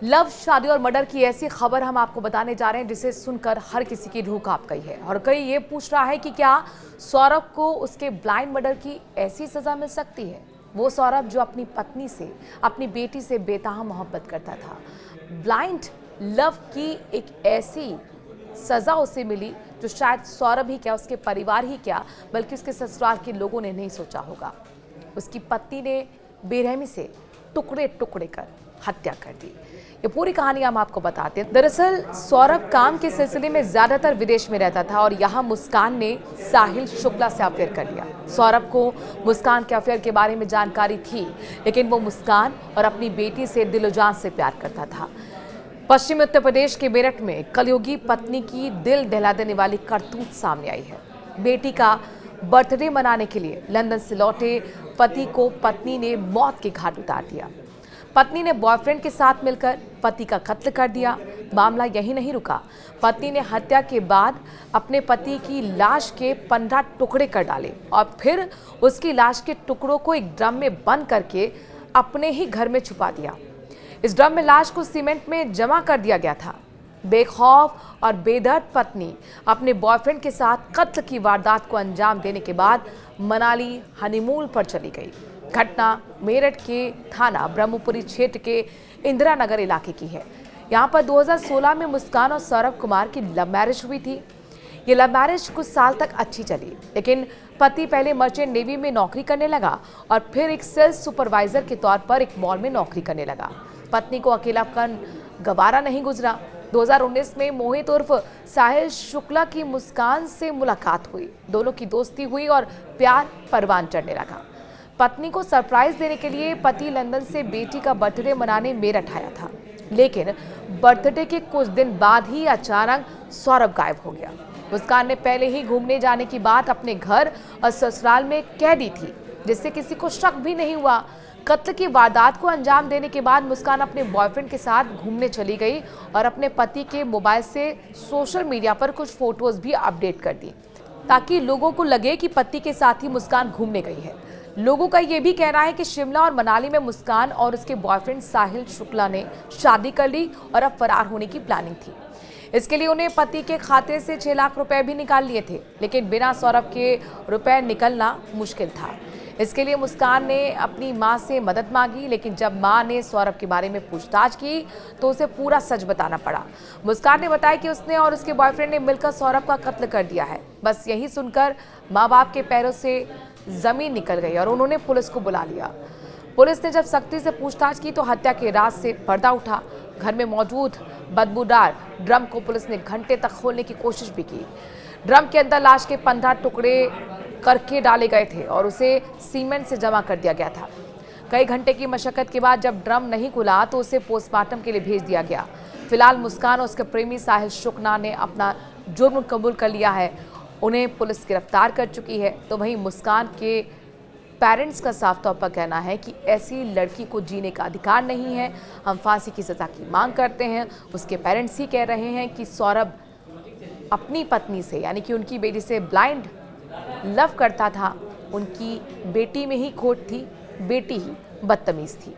Love, शादी और murder की ऐसी खबर हम आपको बताने जा रहे हैं जिसे सुनकर हर किसी की रूह कांप गई है और कोई ये पूछ रहा है कि क्या सौरभ को उसके ब्लाइंड मर्डर की ऐसी सजा मिल सकती है। वो सौरभ जो अपनी पत्नी से, अपनी बेटी से बेतहा मोहब्बत करता था। ब्लाइंड लव की एक ऐसी सजा उसे मिली जो शायद सौरभ ही क्या, उसके परिवार ही क्या, बल्कि उसके ससुराल के लोगों ने नहीं सोचा होगा। उसकी पत्नी ने बेरहमी से टुकड़े टुकड़े कर हत्या कर दी। ये पूरी कहानी हम आपको बताते हैं। दरअसल सौरभ काम के सिलसिले में ज्यादातर विदेश में रहता था और यहाँ मुस्कान ने साहिल शुक्ला से अफेयर कर लिया। सौरभ को मुस्कान के अफेयर के बारे में जानकारी थी, लेकिन वो मुस्कान और अपनी बेटी से दिलो-जान से प्यार करता था। पश्चिमी उत्तर प्रदेश के मेरठ में कलयुगी पत्नी की दिल दहला देने वाली करतूत सामने आई है। बेटी का बर्थडे मनाने के लिए लंदन से लौटे पति को पत्नी ने मौत के घाट उतार दिया। पत्नी ने बॉयफ्रेंड के साथ मिलकर पति का कत्ल कर दिया। मामला यही नहीं रुका, पत्नी ने हत्या के बाद अपने पति की लाश के 15 टुकड़े कर डाले और फिर उसकी लाश के टुकड़ों को एक ड्रम में बंद करके अपने ही घर में छुपा दिया। इस ड्रम में लाश को सीमेंट में जमा कर दिया गया था। बेखौफ और बेदर्द पत्नी अपने बॉयफ्रेंड के साथ कत्ल की वारदात को अंजाम देने के बाद मनाली हनीमून पर चली गई। घटना मेरठ के थाना ब्रह्मपुरी क्षेत्र के इंदिरा नगर इलाके की है। यहाँ पर 2016 में मुस्कान और सौरभ कुमार की लव मैरिज हुई थी। ये लव मैरिज कुछ साल तक अच्छी चली, लेकिन पति पहले मर्चेंट नेवी में नौकरी करने लगा और फिर एक सेल्स सुपरवाइजर के तौर पर एक मॉल में नौकरी करने लगा। पत्नी को अकेलापन गवारा नहीं गुजरा। 2019 में मोहित उर्फ साहिल शुक्ला की मुस्कान से मुलाकात हुई। दोनों की दोस्ती हुई और प्यार परवान चढ़ने लगा। पत्नी को सरप्राइज देने के लिए पति लंदन से बेटी का बर्थडे मनाने मेरठ आया था, लेकिन बर्थडे के कुछ दिन बाद ही अचानक सौरभ गायब हो गया। मुस्कान ने पहले ही घूमने जाने की बात अपने घर और ससुराल में कह दी थी, जिससे किसी को शक भी नहीं हुआ। कत्ल की वारदात को अंजाम देने के बाद मुस्कान अपने बॉयफ्रेंड के साथ घूमने चली गई और अपने पति के मोबाइल से सोशल मीडिया पर कुछ फोटोज भी अपडेट कर दी, ताकि लोगों को लगे कि पति के साथ ही मुस्कान घूमने गई है। लोगों का ये भी कहना है कि शिमला और मनाली में मुस्कान और उसके बॉयफ्रेंड साहिल शुक्ला ने शादी कर ली और अब फरार होने की प्लानिंग थी। इसके लिए उन्हें पति के खाते से 6 लाख रुपए भी निकाल लिए थे, लेकिन बिना सौरभ के रुपए निकलना मुश्किल था। इसके लिए मुस्कान ने अपनी मां से मदद मांगी, लेकिन जब मां ने सौरभ के बारे में पूछताछ की तो उसे पूरा सच बताना पड़ा। मुस्कान ने बताया कि उसने और उसके बॉयफ्रेंड ने मिलकर सौरभ का कत्ल कर दिया है। बस यही सुनकर माँ बाप के पैरों से जमीन निकल गई और उन्होंने पुलिस को बुला लिया। पुलिस ने जब सख्ती से पूछताछ की तो हत्या के राज से पर्दा उठा। घर में मौजूद बदबूदार ड्रम को पुलिस ने घंटे तक खोलने की कोशिश भी की। ड्रम के अंदर लाश के 15 टुकड़े करके डाले गए थे और उसे सीमेंट से जमा कर दिया गया था। कई घंटे की मशक्कत के बाद जब ड्रम नहीं खुला तो उसे पोस्टमार्टम के लिए भेज दिया गया। फिलहाल मुस्कान और उसके प्रेमी साहिल शुक्ला ने अपना जुर्म कबूल कर लिया है। उन्हें पुलिस गिरफ्तार कर चुकी है। तो वहीं मुस्कान के पेरेंट्स का साफ तौर पर कहना है कि ऐसी लड़की को जीने का अधिकार नहीं है, हम फांसी की सजा की मांग करते हैं। उसके पेरेंट्स ही कह रहे हैं कि सौरभ अपनी पत्नी से, यानी कि उनकी बेटी से ब्लाइंड लव करता था। उनकी बेटी में ही खोट थी, बेटी ही बदतमीज थी।